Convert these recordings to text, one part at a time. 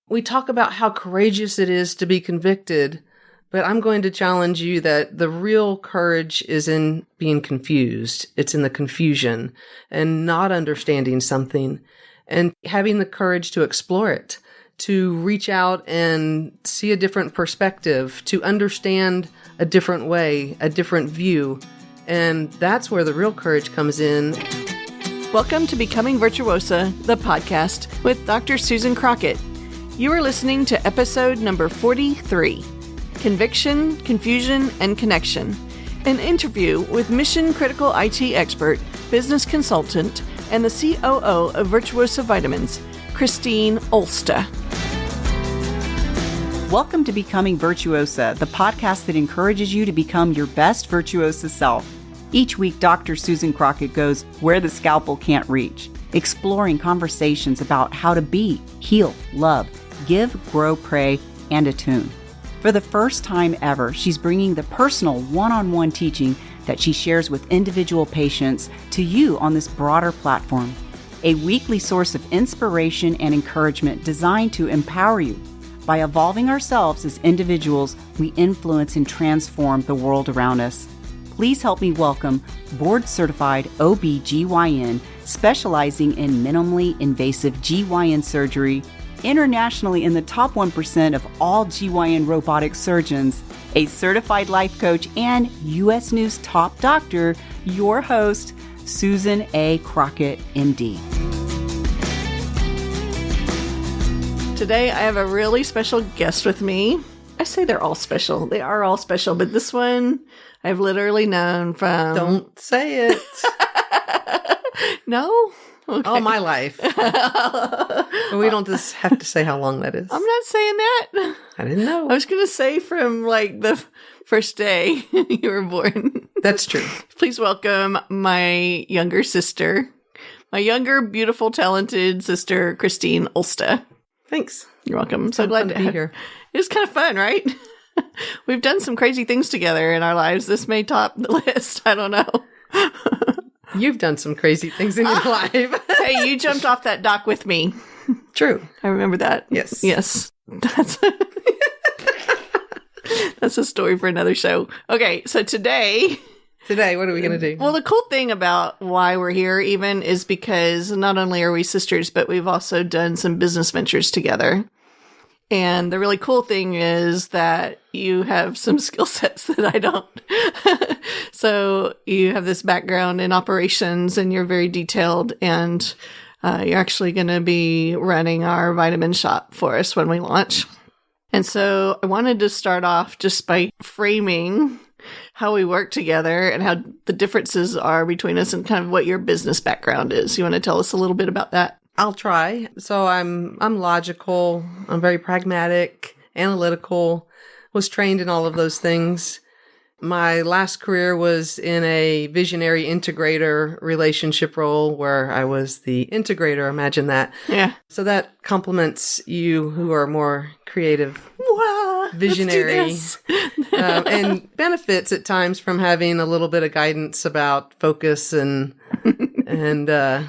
We talk about how courageous it is to be convicted, but I'm going to challenge you that the real courage is in being confused. It's in the confusion and not understanding something and having the courage to explore it, to reach out and see a different perspective, to understand a different way, a different view. And that's where the real courage comes in. Welcome to Becoming Virtuosa, the podcast with Dr. Susan Crockett. You are listening to episode number 43, Conviction, Confusion, and Connection, an interview with mission-critical IT expert, business consultant, and the COO of Virtuosa Vitamins, Kristine Olsta. Welcome to Becoming Virtuosa, the podcast that encourages you to become your best virtuosa self. Each week, Dr. Susan Crockett goes where the scalpel can't reach, exploring conversations about how to be, heal, love, give, grow, pray, and attune. For the first time ever, she's bringing the personal one-on-one teaching that she shares with individual patients to you on this broader platform, a weekly source of inspiration and encouragement designed to empower you. By evolving ourselves as individuals, we influence and transform the world around us. Please help me welcome board-certified OB/GYN specializing in minimally invasive GYN surgery, internationally in the top 1% of all GYN robotic surgeons, a certified life coach, and U.S. News top doctor, your host, Susan A. Crockett, MD. Today, I have a really special guest with me. I say they're all special. They are all special, but this one I've literally known from... Don't say it. No? Okay. All my life. We don't just have to say how long that is. I'm not saying that. I didn't know. I was going to say from like the first day you were born. That's true. Please welcome my younger sister, my younger, beautiful, talented sister, Kristine Olsta. Thanks. You're welcome. I'm so glad to be here. It's kind of fun, right? We've done some crazy things together in our lives. This may top the list. I don't know. You've done some crazy things in your life. Hey, you jumped off that dock with me. True. I remember that. Yes. Yes. That's a story for another show. Okay, so today, what are we going to do? Well, the cool thing about why we're here even is because not only are we sisters, but we've also done some business ventures together. And the really cool thing is that you have some skill sets that I don't. So you have this background in operations and you're very detailed, and you're actually going to be running our vitamin shop for us when we launch. And so I wanted to start off just by framing how we work together and how the differences are between us and kind of what your business background is. You want to tell us a little bit about that? I'll try. So I'm logical. I'm very pragmatic, analytical, was trained in all of those things. My last career was in a visionary integrator relationship role where I was the integrator. Imagine that. Yeah. So that complements you who are more creative, visionary, let's do this. and benefits at times from having a little bit of guidance about focus and the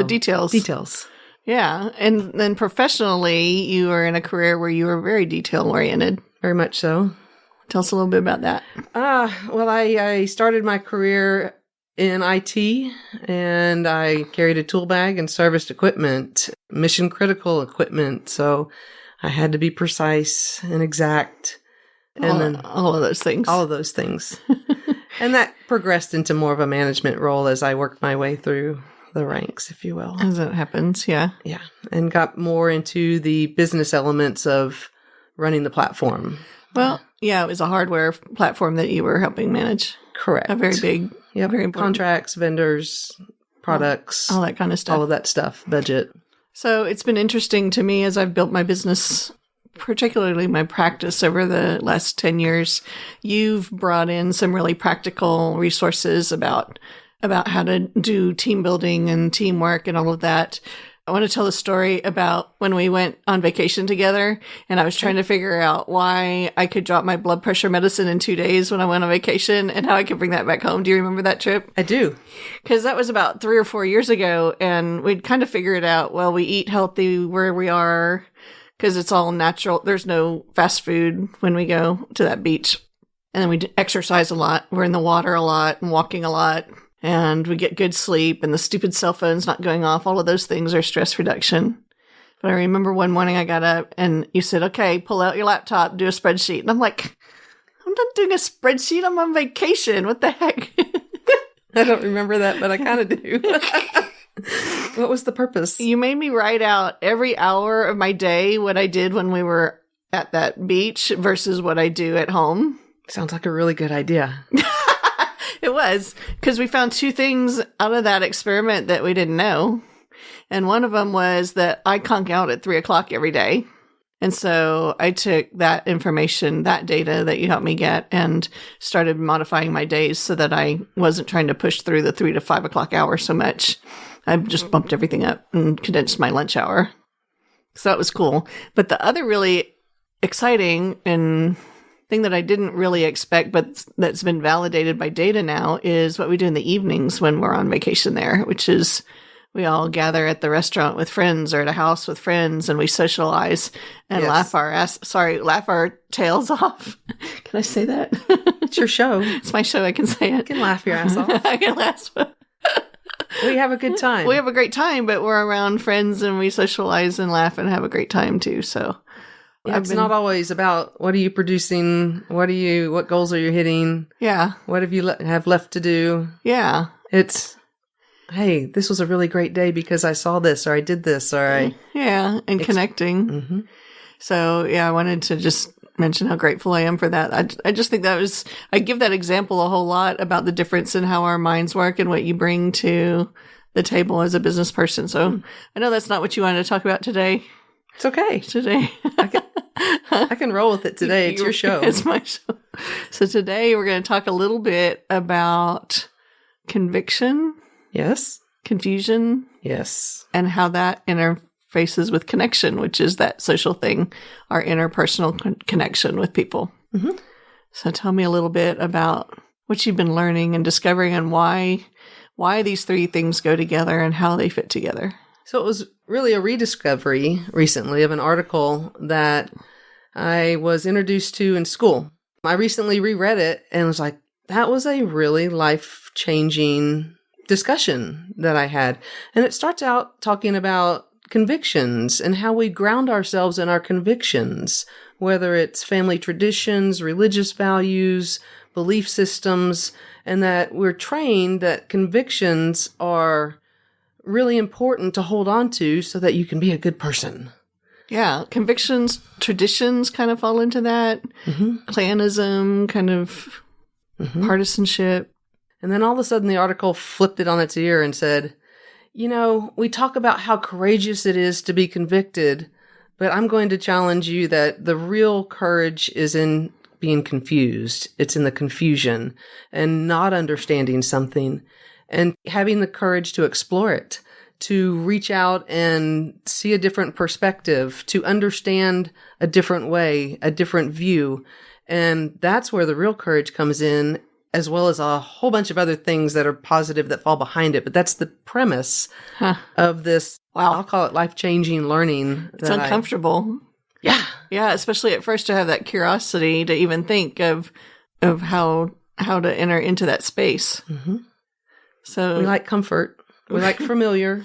details. Yeah. And then professionally, you were in a career where you were very detail oriented. Very much so. Tell us a little bit about that. Well, I started my career in IT, and I carried a tool bag and serviced equipment, mission critical equipment. So I had to be precise and exact. And all of those things. All of those things. And that progressed into more of a management role as I worked my way through the ranks, if you will. As it happens, yeah. Yeah. And got more into the business elements of running the platform. Well, yeah, it was a hardware platform that you were helping manage. Correct. A very big, very important. Contracts, vendors, products. All that kind of stuff. All of that stuff, budget. So it's been interesting to me as I've built my business, particularly my practice over the last 10 years. You've brought in some really practical resources about how to do team building and teamwork and all of that. I want to tell a story about when we went on vacation together, and I was trying to figure out why I could drop my blood pressure medicine in 2 days when I went on vacation and how I could bring that back home. Do you remember that trip? I do. Because that was about 3 or 4 years ago, and we'd kind of figured out, well, we eat healthy where we are, because it's all natural. There's no fast food when we go to that beach. And then we exercise a lot. We're in the water a lot and walking a lot. And we get good sleep, and the stupid cell phone's not going off. All of those things are stress reduction. But I remember one morning I got up and you said, okay, pull out your laptop, do a spreadsheet. And I'm like, I'm not doing a spreadsheet. I'm on vacation. What the heck? I don't remember that, but I kind of do. What was the purpose? You made me write out every hour of my day, what I did when we were at that beach versus what I do at home. Sounds like a really good idea. It was, because we found two things out of that experiment that we didn't know. And one of them was that I conk out at 3:00 every day. And so I took that information, that data that you helped me get, and started modifying my days so that I wasn't trying to push through the 3 to 5 o'clock hour so much. I just bumped everything up and condensed my lunch hour. So that was cool. But the other really exciting and thing that I didn't really expect, but that's been validated by data now, is what we do in the evenings when we're on vacation there, which is we all gather at the restaurant with friends or at a house with friends, and we socialize and laugh our tails off. Can I say that? It's your show. It's my show. I can say it. You can laugh your ass off. I can laugh. We have a good time. We have a great time, but we're around friends and we socialize and laugh and have a great time too. So yeah, it's not always about what are you producing, what goals are you hitting? Yeah. What have you have left to do? Yeah. It's, hey, this was a really great day because I saw this or I did this or I... Yeah, and connecting. Mm-hmm. So, yeah, I wanted to just mention how grateful I am for that. I just think I give that example a whole lot about the difference in how our minds work and what you bring to the table as a business person. So I know that's not what you wanted to talk about today. It's okay. Today. I can roll with it today. It's your show. It's my show. So today we're going to talk a little bit about conviction. Yes. Confusion. Yes. And how that interfaces with connection, which is that social thing, our interpersonal connection with people. Mm-hmm. So tell me a little bit about what you've been learning and discovering and why these three things go together and how they fit together. So it was really a rediscovery recently of an article that I was introduced to in school. I recently reread it and was like, that was a really life-changing discussion that I had. And it starts out talking about convictions and how we ground ourselves in our convictions, whether it's family traditions, religious values, belief systems, and that we're trained that convictions are really important to hold on to so that you can be a good person. Yeah. Convictions, traditions kind of fall into that. Mm-hmm. Clanism, kind of partisanship. And then all of a sudden the article flipped it on its ear and said, you know, we talk about how courageous it is to be convicted, but I'm going to challenge you that the real courage is in being confused. It's in the confusion and not understanding something and having the courage to explore it, to reach out and see a different perspective, to understand a different way, a different view. And that's where the real courage comes in, as well as a whole bunch of other things that are positive that fall behind it. But that's the premise of this, I'll call it life-changing learning. It's uncomfortable. Yeah. Yeah, especially at first to have that curiosity to even think of how to enter into that space. Mm-hmm. So we like comfort. We like familiar.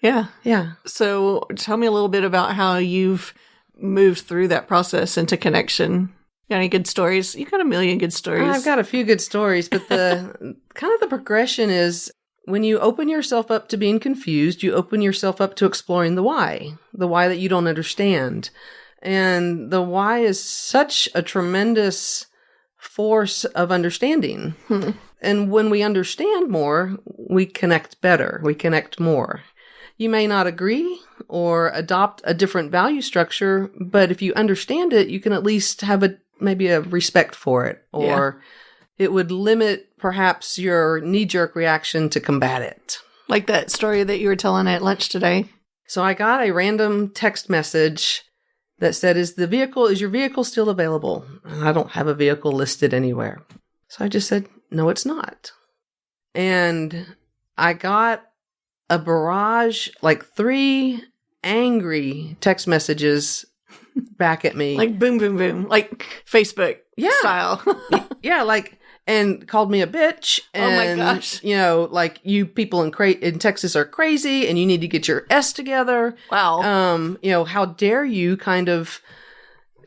Yeah. Yeah. So tell me a little bit about how you've moved through that process into connection. Got any good stories? You got a million good stories. I've got a few good stories, but the kind of the progression is when you open yourself up to being confused, you open yourself up to exploring the why that you don't understand. And the why is such a tremendous force of understanding. And when we understand more, we connect better. We connect more. You may not agree or adopt a different value structure, but if you understand it, you can at least have maybe a respect for it, or it would limit perhaps your knee-jerk reaction to combat it. Like that story that you were telling at lunch today. So I got a random text message that said, is your vehicle still available? And I don't have a vehicle listed anywhere. So I just said, no, it's not. And I got a barrage, like 3 angry text messages back at me. Like boom, boom, boom. Like Facebook Yeah. style. Yeah, like, and called me a bitch. And, Oh my gosh. You know, like, you people in Texas are crazy and you need to get your S together. Wow. You know, how dare you kind of,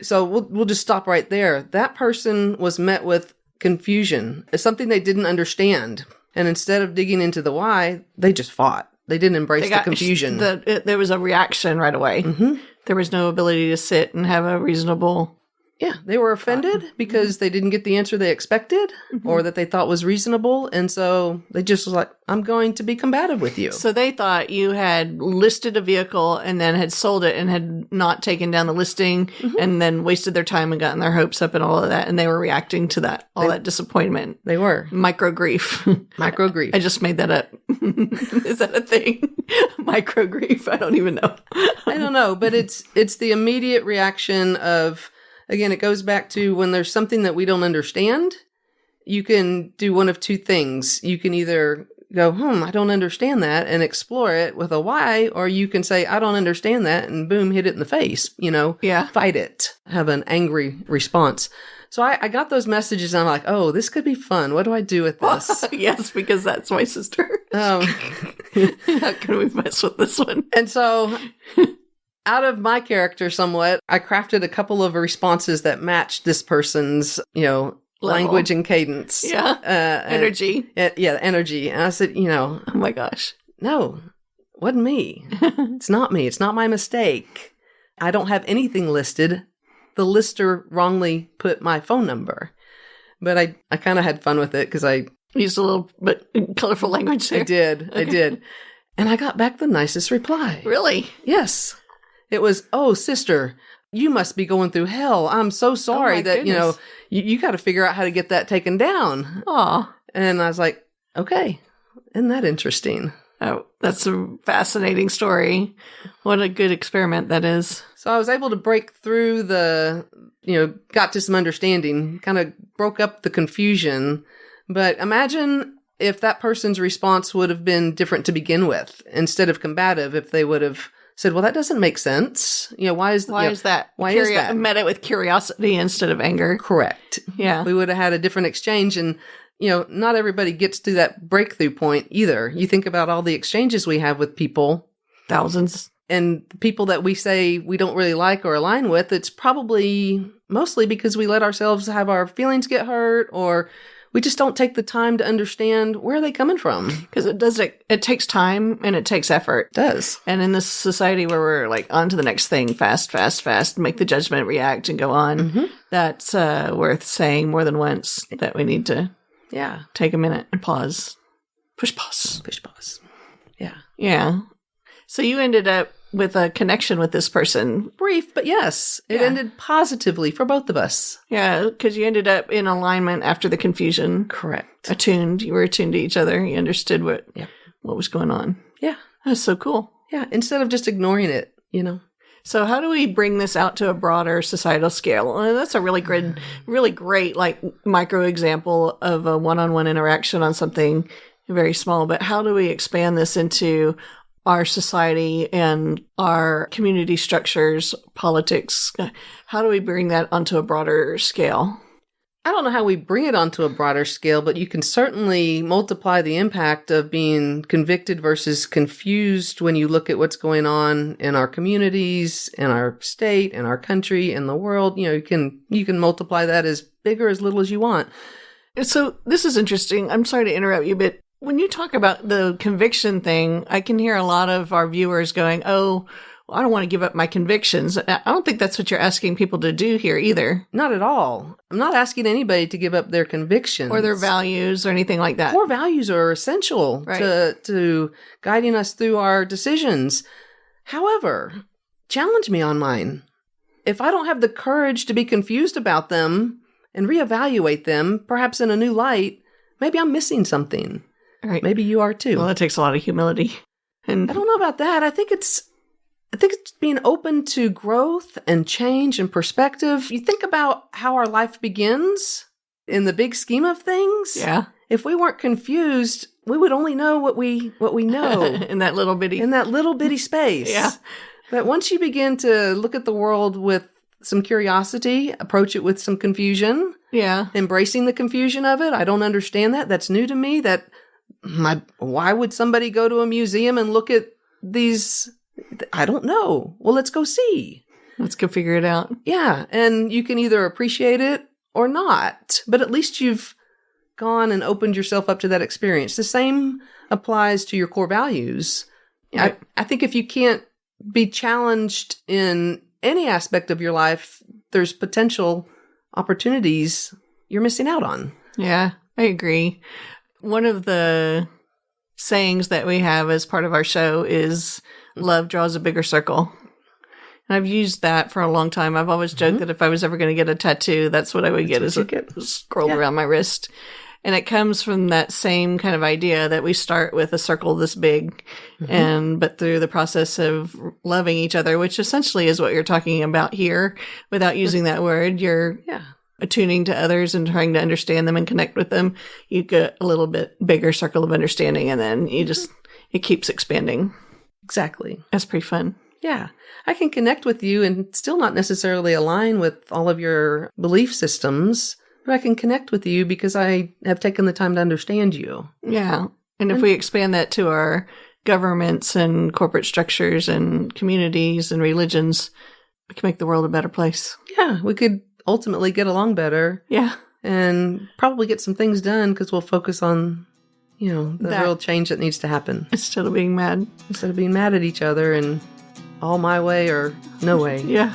so we'll just stop right there. That person was met with confusion. It's something they didn't understand. And instead of digging into the why, they just fought. They didn't embrace the confusion. There was a reaction right away. Mm-hmm. There was no ability to sit and have a reasonable... Yeah, they were offended because they didn't get the answer they expected or that they thought was reasonable. And so they just was like, I'm going to be combative with you. So they thought you had listed a vehicle and then had sold it and had not taken down the listing and then wasted their time and gotten their hopes up and all of that. And they were reacting to that, that disappointment. They were. Micro grief. Micro grief. I just made that up. Is that a thing? Micro grief? I don't even know. I don't know, but it's the immediate reaction of, again, it goes back to when there's something that we don't understand, you can do one of two things. You can either go, I don't understand that, and explore it with a why, or you can say, I don't understand that, and boom, hit it in the face, fight it, have an angry response. So I got those messages, and I'm like, oh, this could be fun. What do I do with this? Yes, because that's my sister. How can we mess with this one? And so... out of my character somewhat, I crafted a couple of responses that matched this person's, language and cadence. Yeah. Energy. Energy. And I said, oh my gosh. No, wasn't me. It's not me. It's not my mistake. I don't have anything listed. The lister wrongly put my phone number. But I kind of had fun with it because I used a little bit colorful language there. I did. And I got back the nicest reply. Really? Yes. It was, oh, sister, you must be going through hell. I'm so sorry that, goodness. You got to figure out how to get that taken down. Aw. And I was like, okay, isn't that interesting? Oh, that's a fascinating story. What a good experiment that is. So I was able to break through got to some understanding, kind of broke up the confusion. But imagine if that person's response would have been different to begin with, instead of combative, if they would have said, well, that doesn't make sense. Why is that? Why is that? Met it with curiosity instead of anger. Correct. Yeah. We would have had a different exchange. And, not everybody gets to that breakthrough point either. You think about all the exchanges we have with people. Thousands. And people that we say we don't really like or align with, it's probably mostly because we let ourselves have our feelings get hurt, or we just don't take the time to understand where are they coming from. Because it takes time and it takes effort. It does. And in this society where we're like on to the next thing, fast, make the judgment, react, and go on, that's worth saying more than once that we need to take a minute and pause. Push pause. Yeah. Yeah. So you ended up with a connection with this person. Brief, but yes, it ended positively for both of us. Yeah, because you ended up in alignment after the confusion. Correct. You were attuned to each other. You understood what was going on. Yeah. That's so cool. Yeah, instead of just ignoring it, So how do we bring this out to a broader societal scale? Well, that's a really great like micro example of a one-on-one interaction on something very small. But how do we expand this into our society and our community structures, politics? How do we bring that onto a broader scale? I don't know how we bring it onto a broader scale, but you can certainly multiply the impact of being convicted versus confused when you look at what's going on in our communities, in our state, in our country, in the world. You can multiply that as big or as little as you want. So this is interesting. I'm sorry to interrupt you, but when you talk about the conviction thing, I can hear a lot of our viewers going, oh, well, I don't want to give up my convictions. I don't think that's what you're asking people to do here either. Not at all. I'm not asking anybody to give up their convictions. Or their values or anything like that. Core values are essential to guiding us through our decisions. However, challenge me on mine. If I don't have the courage to be confused about them and reevaluate them, perhaps in a new light, maybe I'm missing something. Right. Maybe you are too. Well, that takes a lot of humility. And I don't know about that. I think it's being open to growth and change and perspective. You think about how our life begins in the big scheme of things. Yeah. If we weren't confused, we would only know what we know in that little bitty space. Yeah. But once you begin to look at the world with some curiosity, approach it with some confusion. Yeah. Embracing the confusion of it. I don't understand that. That's new to me. Why would somebody go to a museum and look at these? I don't know. Well, let's go see. Let's go figure it out. Yeah. And you can either appreciate it or not, but at least you've gone and opened yourself up to that experience. The same applies to your core values. Right. I think if you can't be challenged in any aspect of your life, there's potential opportunities you're missing out on. Yeah, I agree. One of the sayings that we have as part of our show is love draws a bigger circle. And I've used that for a long time. I've always joked that if I was ever going to get a tattoo, that's what I would get, is a scroll around my wrist. And it comes from that same kind of idea that we start with a circle this big, but through the process of loving each other, which essentially is what you're talking about here, without using that word, you're attuning to others and trying to understand them and connect with them. You get a little bit bigger circle of understanding, and then you just, it keeps expanding. Exactly. That's pretty fun. Yeah. I can connect with you and still not necessarily align with all of your belief systems, but I can connect with you because I have taken the time to understand you. Yeah. And if we expand that to our governments and corporate structures and communities and religions, we can make the world a better place. Yeah. We could ultimately get along better. Yeah. And probably get some things done because we'll focus on, the real change that needs to happen. Instead of being mad. Instead of being mad at each other and all my way or no way. Yeah.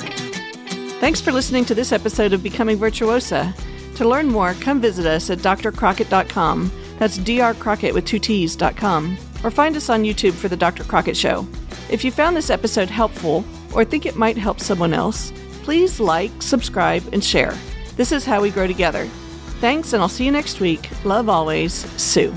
Thanks for listening to this episode of Becoming Virtuosa. To learn more, come visit us at drcrockett.com. That's drcrockett with 2 T's.com. Or find us on YouTube for The Dr. Crockett Show. If you found this episode helpful or think it might help someone else, please like, subscribe, and share. This is how we grow together. Thanks, and I'll see you next week. Love always, Sue.